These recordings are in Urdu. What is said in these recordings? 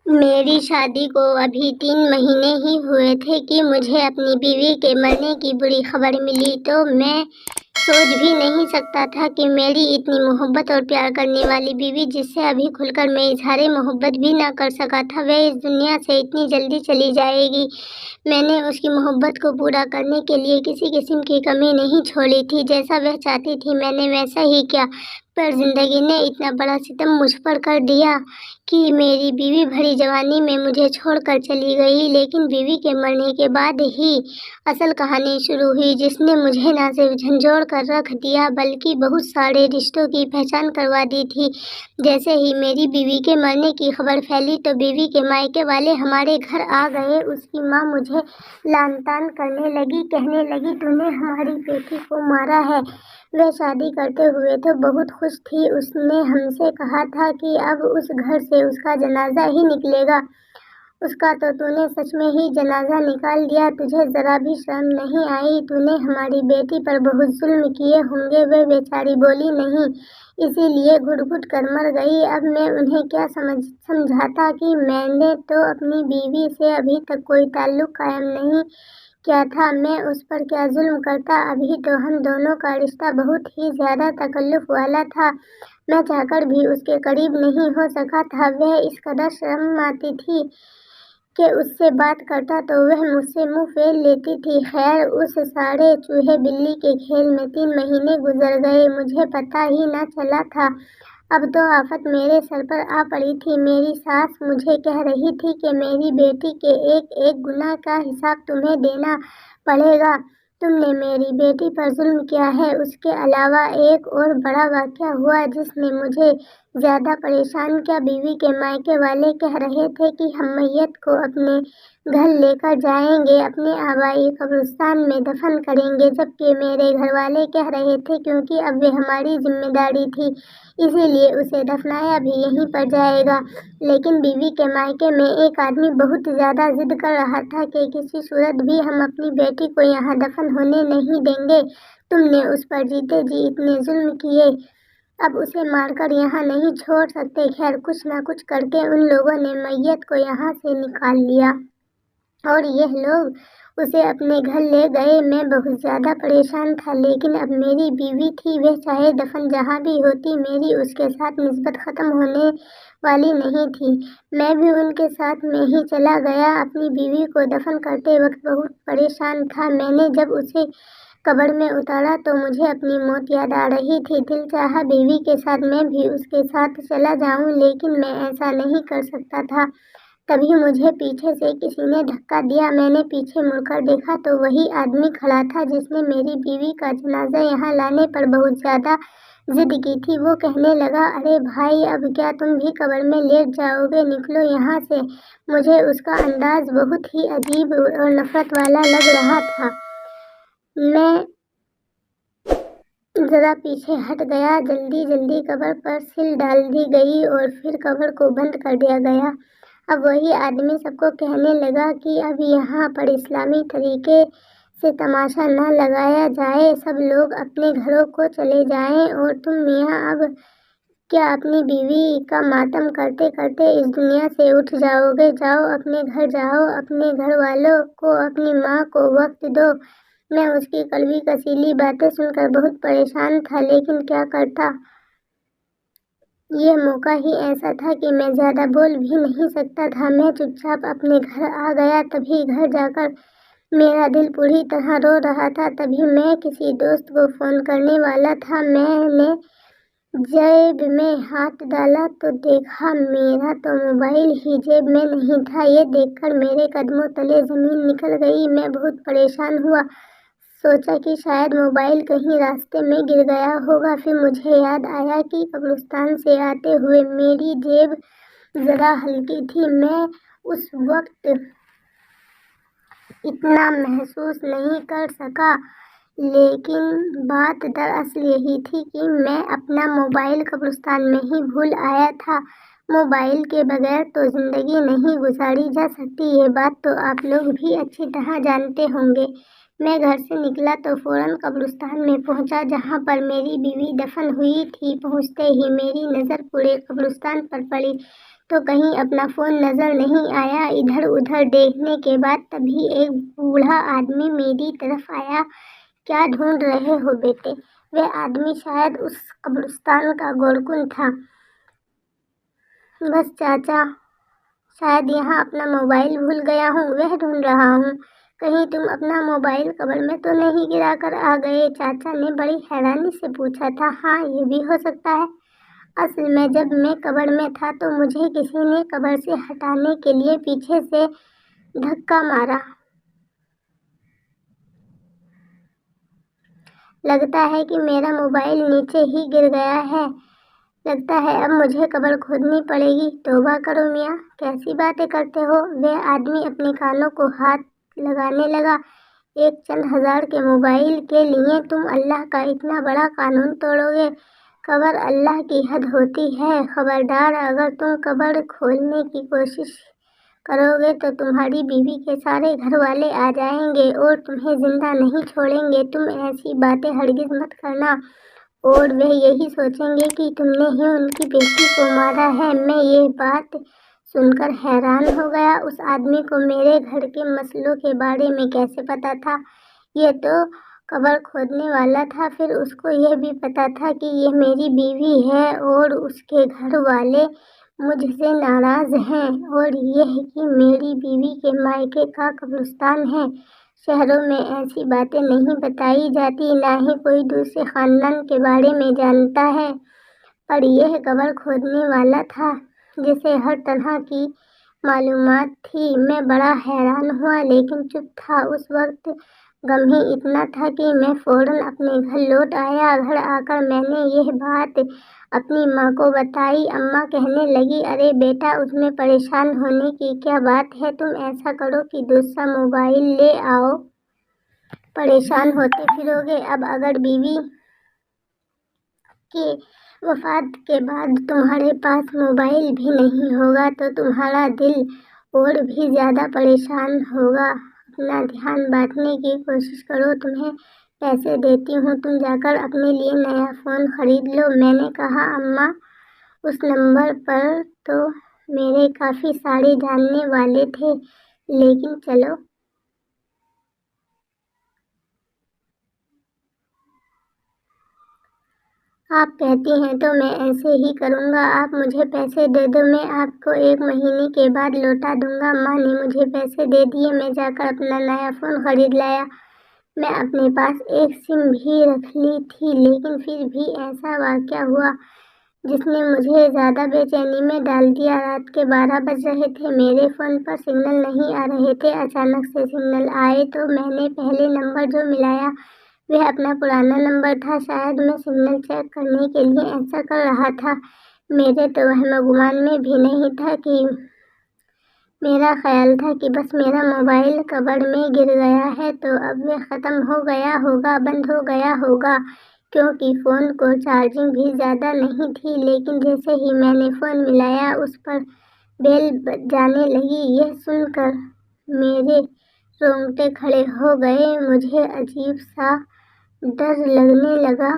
میری شادی کو ابھی 3 مہینے ہی ہوئے تھے کہ مجھے اپنی بیوی کے مرنے کی بری خبر ملی، تو میں سوچ بھی نہیں سکتا تھا کہ میری اتنی محبت اور پیار کرنے والی بیوی، جس سے ابھی کھل کر میں اظہار محبت بھی نہ کر سکا تھا، وہ اس دنیا سے اتنی جلدی چلی جائے گی۔ میں نے اس کی محبت کو پورا کرنے کے لیے کسی قسم کی کمی نہیں چھوڑی تھی۔ جیسا وہ چاہتی تھی میں نے ویسا ہی کیا، پر زندگی نے اتنا بڑا ستم مجھ پر کر دیا کہ میری بیوی بھری جوانی میں مجھے چھوڑ کر چلی گئی۔ لیکن بیوی کے مرنے کے بعد ہی اصل کہانی شروع ہوئی، جس نے مجھے نہ صرف جھنجھوڑ کر رکھ دیا بلکہ بہت سارے رشتوں کی پہچان کروا دی تھی۔ جیسے ہی میری بیوی کے مرنے کی خبر پھیلی تو بیوی کے مائکے والے ہمارے گھر آ گئے۔ اس کی ماں مجھے لعن طعن کرنے لگی، کہنے لگی تو نے ہماری بیٹی کو مارا ہے۔ وہ شادی کرتے ہوئے تو بہت خوش تھی، اس نے ہم سے کہا تھا کہ اب اس گھر سے اس کا جنازہ ہی نکلے گا۔ اس کا تو نے سچ میں ہی جنازہ نکال دیا، تجھے ذرا بھی شرم نہیں آئی؟ تو نے ہماری بیٹی پر بہت ظلم کیے ہوں گے۔ وہ بیچاری بولی نہیں، اسی لیے گھٹ گھٹ کر مر گئی۔ اب میں انہیں کیا سمجھاتا کہ میں نے تو اپنی بیوی سے ابھی تک کوئی تعلق قائم نہیں کیا تھا، میں اس پر کیا ظلم کرتا؟ ابھی تو ہم دونوں کا رشتہ بہت ہی زیادہ تکلف والا تھا، میں چاہ کر بھی اس کے قریب نہیں ہو سکا تھا۔ وہ اس قدر شرم آتی تھی کہ اس سے بات کرتا تو وہ مجھ سے منہ پھیر لیتی تھی۔ خیر، اس سارے چوہے بلی کے کھیل میں 3 مہینے گزر گئے، مجھے پتہ ہی نہ چلا تھا۔ اب تو آفت میرے سر پر آ پڑی تھی۔ میری ساس مجھے کہہ رہی تھی کہ میری بیٹی کے ایک ایک گناہ کا حساب تمہیں دینا پڑے گا، تم نے میری بیٹی پر ظلم کیا ہے۔ اس کے علاوہ ایک اور بڑا واقعہ ہوا جس نے مجھے زیادہ پریشان کیا۔ بیوی کے مائکے والے کہہ رہے تھے کہ ہم میت کو اپنے گھر لے کر جائیں گے، اپنے آبائی قبرستان میں دفن کریں گے، جبکہ میرے گھر والے کہہ رہے تھے کیونکہ اب وہ ہماری ذمہ داری تھی، اسی لیے اسے دفنایا بھی یہیں پر جائے گا۔ لیکن بیوی کے مائکے میں ایک آدمی بہت زیادہ ضد کر رہا تھا کہ کسی صورت بھی ہم اپنی بیٹی کو یہاں دفن ہونے نہیں دیں گے، تم نے اس پر جیتے جی اتنے ظلم کیے، اب اسے مار کر یہاں نہیں چھوڑ سکتے۔ خیر، کچھ نہ کچھ کر کے ان لوگوں نے میت کو یہاں سے نکال لیا اور یہ لوگ اسے اپنے گھر لے گئے۔ میں بہت زیادہ پریشان تھا، لیکن اب میری بیوی تھی، وہ چاہے دفن جہاں بھی ہوتی، میری اس کے ساتھ نسبت ختم ہونے والی نہیں تھی۔ میں بھی ان کے ساتھ میں ہی چلا گیا۔ اپنی بیوی کو دفن کرتے وقت بہت پریشان تھا۔ میں نے جب اسے قبر میں اتارا تو مجھے اپنی موت یاد آ رہی تھی۔ دل چاہا بیوی کے ساتھ میں بھی اس کے ساتھ چلا جاؤں، لیکن میں ایسا نہیں کر سکتا تھا۔ تبھی مجھے پیچھے سے کسی نے دھکا دیا، میں نے پیچھے مڑ کر دیکھا تو وہی آدمی کھڑا تھا جس نے میری بیوی کا جنازہ یہاں لانے پر بہت زیادہ ضد کی تھی۔ وہ کہنے لگا، ارے بھائی، اب کیا تم بھی قبر میں لیٹ جاؤ گے؟ نکلو یہاں سے۔ مجھے اس کا انداز بہت ہی عجیب اور نفرت والا لگ رہا تھا۔ میں ذرا پیچھے ہٹ گیا۔ جلدی جلدی قبر پر سل ڈال دی گئی اور پھر قبر کو بند کر دیا گیا۔ اب وہی آدمی سب کو کہنے لگا کہ اب یہاں پر اسلامی طریقے سے تماشا نہ لگایا جائے، سب لوگ اپنے گھروں کو چلے جائیں اور تم میاں اب کیا اپنی بیوی کا ماتم کرتے کرتے اس دنیا سے اٹھ جاؤ گے؟ جاؤ اپنے گھر جاؤ، اپنے گھر والوں کو، اپنی ماں کو وقت دو۔ میں اس کی کڑوی کسیلی باتیں سن کر بہت پریشان تھا، لیکن کیا کرتا؟ یہ موقع ہی ایسا تھا کہ میں زیادہ بول بھی نہیں سکتا تھا۔ میں چپ چاپ اپنے گھر آ گیا۔ تبھی گھر جا کر میرا دل پوری طرح رو رہا تھا۔ تبھی میں کسی دوست کو فون کرنے والا تھا، میں نے جیب میں ہاتھ ڈالا تو دیکھا میرا تو موبائل ہی جیب میں نہیں تھا۔ یہ دیکھ کر میرے قدموں تلے زمین نکل گئی۔ میں بہت پریشان ہوا، سوچا کہ شاید موبائل کہیں راستے میں گر گیا ہوگا۔ پھر مجھے یاد آیا کہ قبرستان سے آتے ہوئے میری جیب ذرا ہلکی تھی۔ میں اس وقت اتنا محسوس نہیں کر سکا، لیکن بات دراصل یہی تھی کہ میں اپنا موبائل قبرستان میں ہی بھول آیا تھا۔ موبائل کے بغیر تو زندگی نہیں گزاری جا سکتی، یہ بات تو آپ لوگ بھی اچھی طرح جانتے ہوں گے۔ میں گھر سے نکلا تو فوراً قبرستان میں پہنچا جہاں پر میری بیوی دفن ہوئی تھی۔ پہنچتے ہی میری نظر پورے قبرستان پر پڑی تو کہیں اپنا فون نظر نہیں آیا۔ ادھر ادھر دیکھنے کے بعد تبھی ایک بوڑھا آدمی میری طرف آیا۔ کیا ڈھونڈ رہے ہو بیٹے؟ وہ آدمی شاید اس قبرستان کا گورکن تھا۔ بس چاچا، شاید یہاں اپنا موبائل بھول گیا ہوں، وہ ڈھونڈ رہا ہوں۔ کہیں تم اپنا موبائل قبر میں تو نہیں گرا کر آ گئے؟ چاچا نے بڑی حیرانی سے پوچھا تھا۔ ہاں، یہ بھی ہو سکتا ہے۔ اصل میں جب میں قبر میں تھا تو مجھے کسی نے قبر سے ہٹانے کے لیے پیچھے سے دھکا مارا۔ لگتا ہے کہ میرا موبائل نیچے ہی گر گیا ہے۔ لگتا ہے اب مجھے قبر کھودنی پڑے گی۔ توبہ کرو میاں، کیسی باتیں کرتے ہو؟ وہ آدمی اپنے کانوں کو ہاتھ لگانے لگا۔ ایک چند ہزار کے موبائل کے لیے تم اللہ کا اتنا بڑا قانون توڑو گے؟ قبر اللہ کی حد ہوتی ہے۔ خبردار، اگر تم قبر کھولنے کی کوشش کرو گے تو تمہاری بیوی کے سارے گھر والے آ جائیں گے اور تمہیں زندہ نہیں چھوڑیں گے۔ تم ایسی باتیں ہرگز مت کرنا، اور وہ یہی سوچیں گے کہ تم نے ہی ان کی بیٹی کو مارا ہے۔ میں یہ بات سن کر حیران ہو گیا۔ اس آدمی کو میرے گھر کے مسئلوں کے بارے میں کیسے پتا تھا؟ یہ تو قبر کھودنے والا تھا، پھر اس کو یہ بھی پتا تھا کہ یہ میری بیوی ہے اور اس کے گھر والے مجھ سے ناراض ہیں، اور یہ کہ میری بیوی کے مائکے کا قبرستان ہے۔ شہروں میں ایسی باتیں نہیں بتائی جاتی، نہ ہی کوئی دوسرے خاندان کے بارے میں جانتا ہے، پر یہ قبر کھودنے والا تھا جسے ہر طرح کی معلومات تھی۔ میں بڑا حیران ہوا لیکن چپ تھا۔ اس وقت غم ہی اتنا تھا کہ میں فوراً اپنے گھر لوٹ آیا۔ گھر آ کر میں نے یہ بات اپنی ماں کو بتائی۔ اماں کہنے لگی، ارے بیٹا، اس میں پریشان ہونے کی کیا بات ہے؟ تم ایسا کرو کہ دوسرا موبائل لے آؤ، پریشان ہوتے پھرو گے۔ اب اگر بیوی کی وفات کے بعد تمہارے پاس موبائل بھی نہیں ہوگا تو تمہارا دل اور بھی زیادہ پریشان ہوگا۔ اپنا دھیان بانٹنے کی کوشش کرو، تمہیں پیسے دیتی ہوں، تم جا کر اپنے لیے نیا فون خرید لو۔ میں نے کہا، اماں، اس نمبر پر تو میرے کافی سارے جاننے والے تھے، لیکن چلو۔ آپ کہتی ہیں تو میں ایسے ہی کروں گا۔ آپ مجھے پیسے دے دو، میں آپ کو 1 مہینے کے بعد لوٹا دوں گا۔ ماں نے مجھے پیسے دے دیے۔ میں جا کر اپنا نیا فون خرید لایا۔ میں اپنے پاس ایک سم بھی رکھ لی تھی، لیکن پھر بھی ایسا واقعہ ہوا جس نے مجھے زیادہ بے چینی میں ڈال دیا۔ رات کے 12 بج رہے تھے، میرے فون پر سگنل نہیں آ رہے تھے۔ اچانک سے سگنل آئے تو میں نے پہلے نمبر جو ملایا وہ اپنا پرانا نمبر تھا۔ شاید میں سگنل چیک کرنے کے لیے ایسا کر رہا تھا، میرے تو وہم و گمان میں بھی نہیں تھا کہ میرا خیال تھا کہ بس میرا موبائل قبر میں گر گیا ہے تو اب وہ ختم ہو گیا ہوگا، بند ہو گیا ہوگا، کیونکہ فون کو چارجنگ بھی زیادہ نہیں تھی۔ لیکن جیسے ہی میں نے فون ملایا اس پر بیل جانے لگی۔ یہ سن کر میرے رونگٹے کھڑے ہو گئے، مجھے عجیب سا ڈر لگنے لگا۔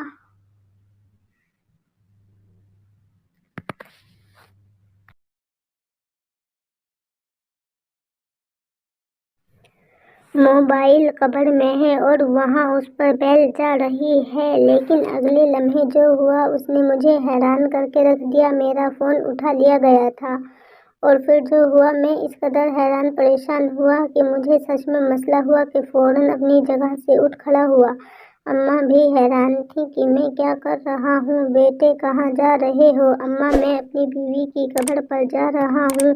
موبائل قبر میں ہے اور وہاں اس پر بیل جا رہی ہے، لیکن اگلے لمحے جو ہوا اس نے مجھے حیران کر کے رکھ دیا۔ میرا فون اٹھا لیا گیا تھا، اور پھر جو ہوا، میں اس قدر حیران پریشان ہوا کہ مجھے سچ میں مسئلہ ہوا کہ فوراً اپنی جگہ سے اٹھ کھڑا ہوا۔ اماں بھی حیران تھیں کہ میں کیا کر رہا ہوں۔ بیٹے، کہاں جا رہے ہو؟ اماں، میں اپنی بیوی کی قبر پر جا رہا ہوں۔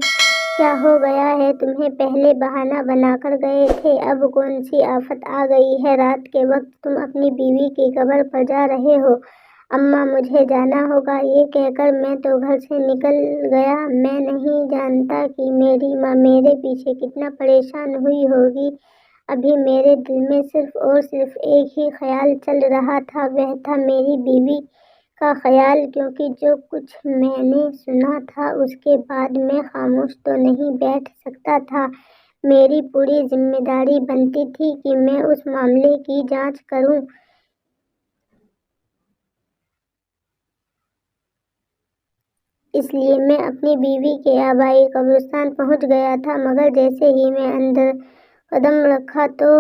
کیا ہو گیا ہے تمہیں؟ پہلے بہانہ بنا کر گئے تھے، اب کون سی آفت آ گئی ہے؟ رات کے وقت تم اپنی بیوی کی قبر پر جا رہے ہو؟ اماں، مجھے جانا ہوگا۔ یہ کہہ کر میں تو گھر سے نکل گیا۔ میں نہیں جانتا کہ میری ماں میرے پیچھے کتنا پریشان ہوئی ہوگی۔ ابھی میرے دل میں صرف اور صرف ایک ہی خیال چل رہا تھا، وہ تھا میری بیوی کا خیال، کیونکہ جو کچھ میں نے سنا تھا اس کے بعد میں خاموش تو نہیں بیٹھ سکتا تھا۔ میری پوری ذمہ داری بنتی تھی کہ میں اس معاملے کی جانچ کروں۔ اس لیے میں اپنی بیوی کے آبائی قبرستان پہنچ گیا تھا، مگر جیسے ہی میں اندر قدم رکھا تو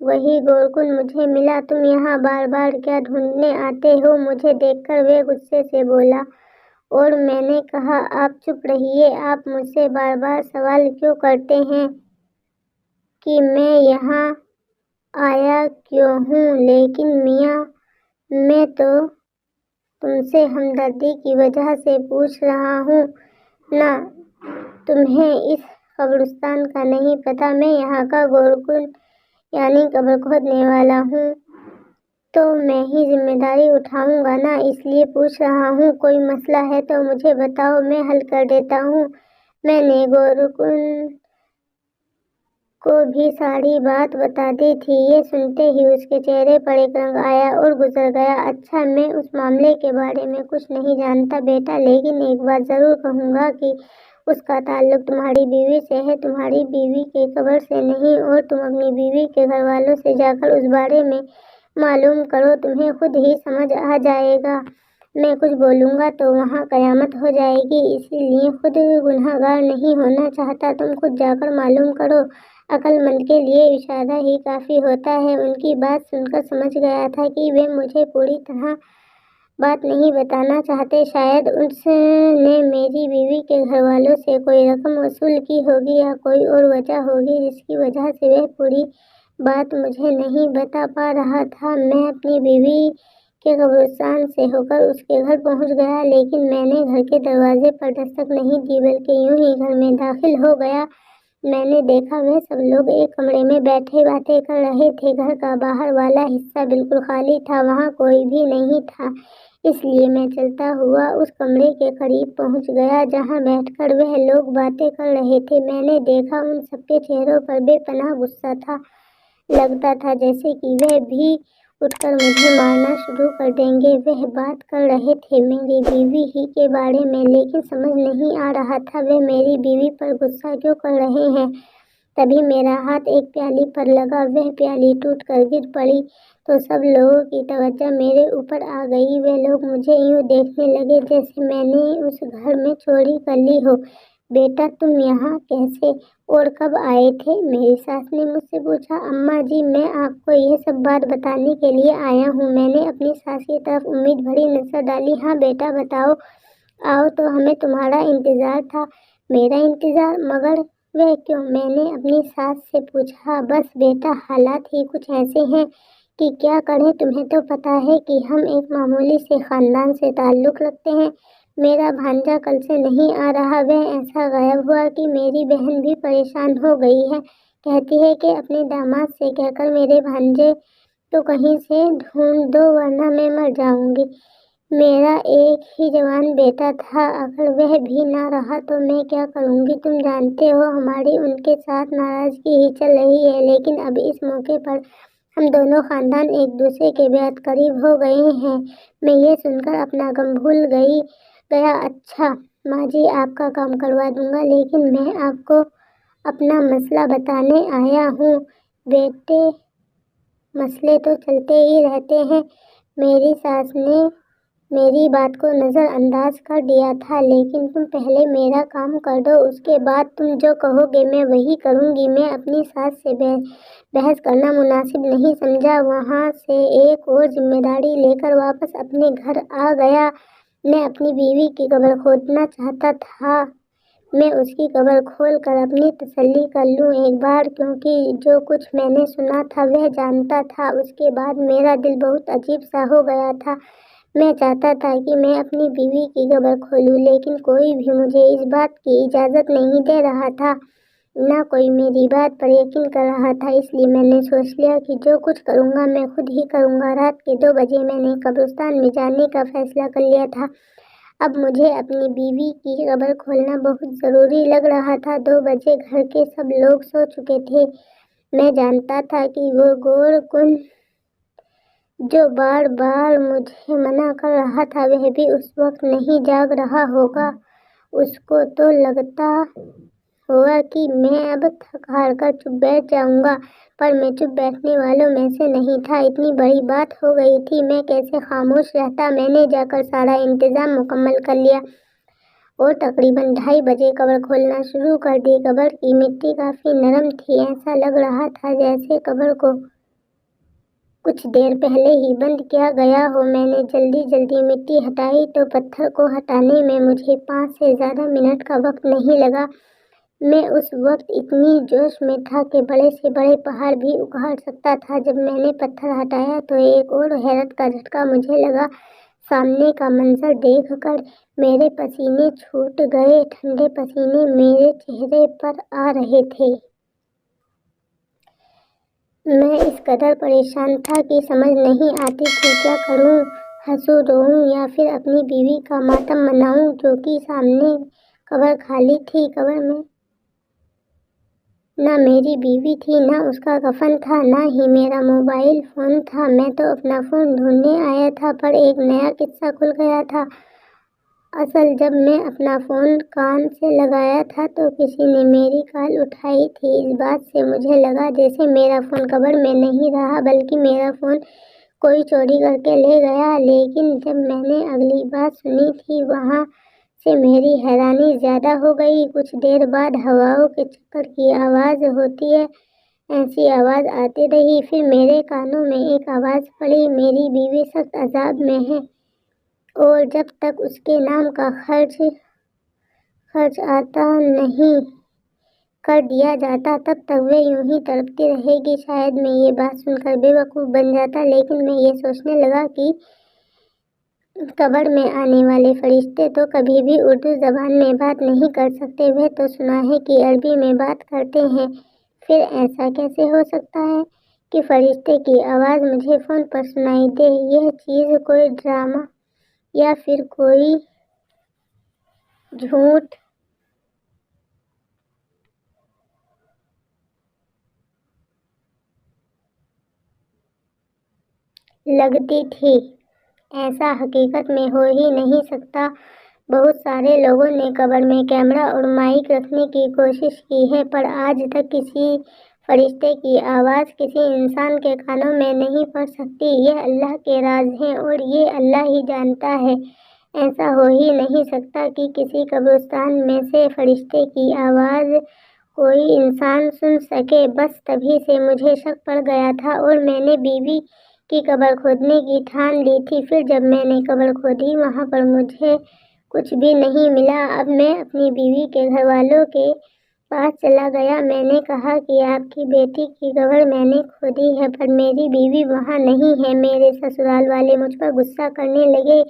وہی گورکن مجھے ملا۔ تم یہاں بار بار کیا ڈھونڈنے آتے ہو؟ مجھے دیکھ کر وہ غصے سے بولا اور میں نے کہا آپ چپ رہیے، آپ مجھ سے بار بار سوال کیوں کرتے ہیں کہ میں یہاں آیا کیوں ہوں؟ لیکن میاں میں تو تم سے ہمدردی کی وجہ سے پوچھ رہا ہوں نا، تمہیں اس قبرستان کا نہیں پتہ؟ میں یہاں کا گورکن یعنی قبر کھودنے والا ہوں، تو میں ہی ذمہ داری اٹھاؤں گا نا، اس لیے پوچھ رہا ہوں۔ کوئی مسئلہ ہے تو مجھے بتاؤ، میں حل کر دیتا ہوں۔ میں نے گورکن کو بھی ساری بات بتا دی تھی۔ یہ سنتے ہی اس کے چہرے پر ایک رنگ آیا اور گزر گیا۔ اچھا، میں اس معاملے کے بارے میں کچھ نہیں جانتا بیٹا، لیکن ایک بات ضرور کہوں گا کہ اس کا تعلق تمہاری بیوی سے ہے، تمہاری بیوی کی قبر سے نہیں، اور تم اپنی بیوی کے گھر والوں سے جا کر اس بارے میں معلوم کرو، تمہیں خود ہی سمجھ آ جائے گا۔ میں کچھ بولوں گا تو وہاں قیامت ہو جائے گی، اسی لیے خود گنہگار نہیں ہونا چاہتا، تم خود جا کر معلوم کرو۔ عقل مند کے لیے اشارہ ہی کافی ہوتا ہے۔ ان کی بات سن کر سمجھ گیا تھا کہ وہ مجھے پوری طرح بات نہیں بتانا چاہتے، شاید اس نے میری بیوی کے گھر والوں سے کوئی رقم وصول کی ہوگی یا کوئی اور وجہ ہوگی جس کی وجہ سے وہ پوری بات مجھے نہیں بتا پا رہا تھا۔ میں اپنی بیوی کے قبرستان سے ہو کر اس کے گھر پہنچ گیا، لیکن میں نے گھر کے دروازے پر دستک نہیں دی بلکہ یوں ہی گھر میں داخل ہو گیا۔ میں نے دیکھا وہ سب لوگ ایک کمرے میں بیٹھے باتیں کر رہے تھے۔ گھر کا باہر والا حصہ بالکل خالی تھا، وہاں کوئی بھی نہیں تھا، اس لیے میں چلتا ہوا اس کمرے کے قریب پہنچ گیا جہاں بیٹھ کر وہ لوگ باتیں کر رہے تھے۔ میں نے دیکھا ان سب کے چہروں پر بے پناہ غصہ تھا، لگتا تھا جیسے کہ وہ بھی اٹھ کر مجھے مارنا شروع کر دیں گے۔ وہ بات کر رہے تھے میری بیوی ہی کے بارے میں، لیکن سمجھ نہیں آ رہا تھا وہ میری بیوی پر غصہ کیوں کر رہے ہیں۔ تبھی میرا ہاتھ ایک پیالی پر لگا، وہ پیالی ٹوٹ کر گر پڑی تو سب لوگوں کی توجہ میرے اوپر آ گئی۔ وہ لوگ مجھے یوں دیکھنے لگے جیسے میں نے اس گھر میں چوری کر لی ہو۔ بیٹا تم یہاں کیسے اور کب آئے تھے؟ میری ساس نے مجھ سے پوچھا۔ اماں جی، میں آپ کو یہ سب بات بتانے کے لیے آیا ہوں۔ میں نے اپنی ساس کی طرف امید بھری نظر ڈالی۔ ہاں بیٹا بتاؤ، آؤ تو ہمیں تمہارا انتظار تھا۔ میرا انتظار؟ مگر وہ کیوں؟ میں نے اپنی ساس سے پوچھا۔ بس بیٹا، حالات ہی کچھ ایسے ہیں کہ کیا کریں، تمہیں تو پتہ ہے کہ ہم ایک معمولی سے خاندان سے تعلق رکھتے ہیں۔ میرا بھانجا کل سے نہیں آ رہا، وہ ایسا غائب ہوا کہ میری بہن بھی پریشان ہو گئی ہے، کہتی ہے کہ اپنے داماد سے کہہ کر میرے بھانجے کو کہیں سے ڈھونڈ دو ورنہ میں مر جاؤں گی۔ میرا ایک ہی جوان بیٹا تھا، اگر وہ بھی نہ رہا تو میں کیا کروں گی؟ تم جانتے ہو ہماری ان کے ساتھ ناراضگی ہی چل رہی ہے، لیکن اب اس موقع پر ہم دونوں خاندان ایک دوسرے کے بہت قریب ہو گئے ہیں۔ میں یہ سن کر اپنا غم بھول گیا۔ اچھا ماں جی، آپ کا کام کروا دوں گا، لیکن میں آپ کو اپنا مسئلہ بتانے آیا ہوں۔ بیٹے، مسئلے تو چلتے ہی رہتے ہیں۔ میری ساس نے میری بات کو نظر انداز کر دیا تھا، لیکن تم پہلے میرا کام کر دو، اس کے بعد تم جو کہو گے میں وہی کروں گی۔ میں اپنی ساس سے بحث کرنا مناسب نہیں سمجھا، وہاں سے ایک اور ذمہ داری لے کر واپس اپنے گھر آ گیا۔ میں اپنی بیوی کی قبر کھودنا چاہتا تھا، میں اس کی قبر کھود کر اپنی تسلی کر لوں ایک بار، کیونکہ جو کچھ میں نے سنا تھا وہ جانتا تھا۔ اس کے بعد میرا دل بہت عجیب سا ہو گیا تھا، میں چاہتا تھا کہ میں اپنی بیوی کی قبر کھودوں، لیکن کوئی بھی مجھے اس بات کی اجازت نہیں دے رہا تھا، نہ کوئی میری بات پر یقین کر رہا تھا، اس لیے میں نے سوچ لیا کہ جو کچھ کروں گا میں خود ہی کروں گا۔ رات کے 2 بجے میں نے قبرستان میں جانے کا فیصلہ کر لیا تھا۔ اب مجھے اپنی بیوی کی قبر کھودنا بہت ضروری لگ رہا تھا۔ 2 بجے گھر کے سب لوگ سو چکے تھے۔ میں جانتا تھا کہ وہ گورکن جو بار بار مجھے منع کر رہا تھا وہ بھی اس وقت نہیں جاگ رہا ہوگا۔ اس کو تو لگتا ہوگا کہ میں اب تھک ہار کر چپ بیٹھ جاؤں گا، پر میں چپ بیٹھنے والوں میں سے نہیں تھا۔ اتنی بڑی بات ہو گئی تھی، میں کیسے خاموش رہتا؟ میں نے جا کر سارا انتظام مکمل کر لیا اور تقریباً 2:30 بجے قبر کھولنا شروع کر دی۔ قبر کی مٹی کافی نرم تھی، ایسا لگ رہا تھا جیسے قبر کو کچھ دیر پہلے ہی بند کیا گیا ہو۔ میں نے جلدی جلدی مٹی ہٹائی تو پتھر کو ہٹانے میں مجھے 5 سے زیادہ منٹ کا وقت نہیں لگا۔ میں اس وقت اتنی جوش میں تھا کہ بڑے سے بڑے پہاڑ بھی اکھاڑ سکتا تھا۔ جب میں نے پتھر ہٹایا تو ایک اور حیرت کا جھٹکا مجھے لگا۔ سامنے کا منظر دیکھ کر میرے پسینے چھوٹ گئے، ٹھنڈے پسینے میرے چہرے پر آ رہے تھے۔ میں اس قدر پریشان تھا کہ سمجھ نہیں آتی تھی کیا کروں، ہنسوں، روؤں یا پھر اپنی بیوی کا ماتم مناؤں، کیونکہ سامنے قبر خالی تھی۔ قبر میں نہ میری بیوی تھی، نہ اس کا کفن تھا، نہ ہی میرا موبائل فون تھا۔ میں تو اپنا فون ڈھونڈنے آیا تھا، پر ایک نیا قصہ کھل گیا تھا۔ اصل جب میں اپنا فون کان سے لگایا تھا تو کسی نے میری کال اٹھائی تھی۔ اس بات سے مجھے لگا جیسے میرا فون قبر میں نہیں رہا بلکہ میرا فون کوئی چوری کر کے لے گیا۔ لیکن جب میں نے اگلی بات سنی تھی وہاں سے میری حیرانی زیادہ ہو گئی۔ کچھ دیر بعد ہواؤں کے چکر کی آواز ہوتی ہے، ایسی آواز آتی رہی۔ پھر میرے کانوں میں ایک آواز پڑی، میری بیوی سخت عذاب میں ہے اور جب تک اس کے نام کا خرچ عطا نہیں کر دیا جاتا تب تک وہ یوں ہی تڑپتی رہے گی۔ شاید میں یہ بات سن کر بے وقوف بن جاتا، لیکن میں یہ سوچنے لگا کہ قبر میں آنے والے فرشتے تو کبھی بھی اردو زبان میں بات نہیں کر سکتے، وہ تو سنا ہے کہ عربی میں بات کرتے ہیں۔ پھر ایسا کیسے ہو سکتا ہے کہ فرشتے کی آواز مجھے فون پر سنائی دے؟ یہ چیز کوئی ڈرامہ یا پھر کوئی جھوٹ لگتی تھی، ایسا حقیقت میں ہو ہی نہیں سکتا۔ بہت سارے لوگوں نے قبر میں کیمرہ اور مائک رکھنے کی کوشش کی ہے، پر آج تک کسی فرشتے کی آواز کسی انسان کے کانوں میں نہیں پڑ سکتی۔ یہ اللہ کے راز ہیں اور یہ اللہ ہی جانتا ہے۔ ایسا ہو ہی نہیں سکتا کہ کسی قبرستان میں سے فرشتے کی آواز کوئی انسان سن سکے۔ بس تبھی سے مجھے شک پڑ گیا تھا اور میں نے بیوی کی قبر کھودنے کی ٹھان لی تھی۔ پھر جب میں نے قبر کھودی وہاں پر مجھے کچھ بھی نہیں ملا۔ اب میں اپنی بیوی کے گھر والوں کے پاس چلا گیا۔ میں نے کہا کہ آپ کی بیٹی کی قبر میں نے کھودی ہے پر میری بیوی وہاں نہیں ہے۔ میرے سسرال والے مجھ پر غصہ کرنے لگے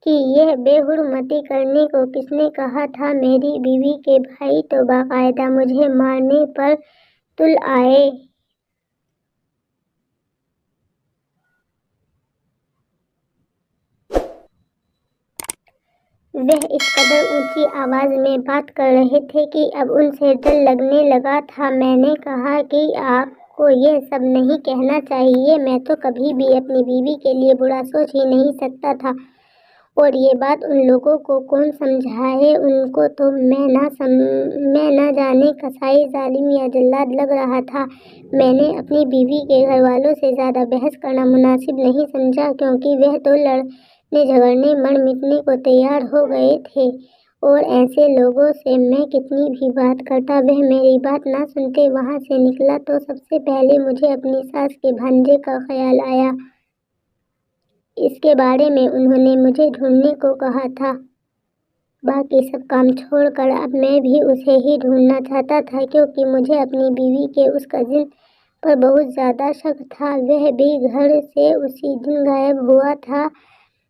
کہ یہ بے حرمتی کرنے کو کس نے کہا تھا۔ میری بیوی کے بھائی تو باقاعدہ مجھے مارنے پر تل آئے۔ وہ اس قدر اونچی آواز میں بات کر رہے تھے کہ اب ان سے ڈر لگنے لگا تھا۔ میں نے کہا کہ آپ کو یہ سب نہیں کہنا چاہیے، میں تو کبھی بھی اپنی بیوی کے لیے برا سوچ ہی نہیں سکتا تھا، اور یہ بات ان لوگوں کو کون سمجھائے؟ ان کو تو میں نہ جانے کسائی، ظالم یا جلاد لگ رہا تھا۔ میں نے اپنی بیوی کے گھر والوں سے زیادہ بحث کرنا مناسب نہیں سمجھا، کیونکہ وہ تو لڑنے جھگڑنے مر مٹنے کو تیار ہو گئے تھے، اور ایسے لوگوں سے میں کتنی بھی بات کرتا وہ میری بات نہ سنتے۔ وہاں سے نکلا تو سب سے پہلے مجھے اپنی ساس کے بھانجے کا خیال آیا۔ اس کے بارے میں انہوں نے مجھے ڈھونڈنے کو کہا تھا۔ باقی سب کام چھوڑ کر اب میں بھی اسے ہی ڈھونڈنا چاہتا تھا، کیونکہ مجھے اپنی بیوی کے اس کزن پر بہت زیادہ شک تھا۔ وہ بھی گھر سے اسی دن غائب ہوا تھا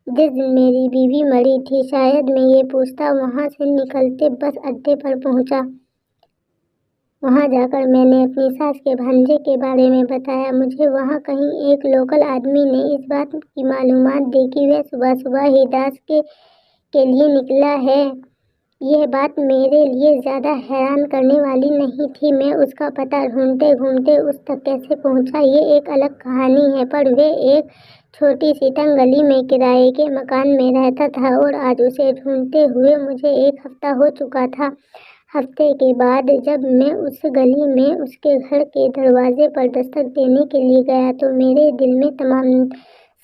جس دن میری بیوی مری تھی۔ شاید میں یہ پوچھتا، وہاں سے نکلتے بس اڈے پر پہنچا۔ وہاں جا کر میں نے اپنی ساس کے بھانجے کے بارے میں بتایا۔ مجھے وہاں کہیں ایک لوکل آدمی نے اس بات کی معلومات دی کہ وہ صبح صبح ہی داس کے لیے نکلا ہے۔ یہ بات میرے لیے زیادہ حیران کرنے والی نہیں تھی۔ میں اس کا پتہ ڈھونڈتے ڈھونڈتے اس تک کیسے پہنچا یہ ایک الگ کہانی ہے، پر وہ ایک چھوٹی سی تنگ گلی میں کرائے کے مکان میں رہتا تھا اور آج اسے ڈھونڈتے ہوئے مجھے 1 ہفتہ ہو چکا تھا۔ ہفتے کے بعد جب میں اس گلی میں اس کے گھر کے دروازے پر دستک دینے کے لیے گیا تو میرے دل میں تمام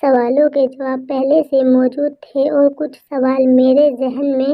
سوالوں کے جواب پہلے سے موجود تھے، اور کچھ سوال میرے ذہن میں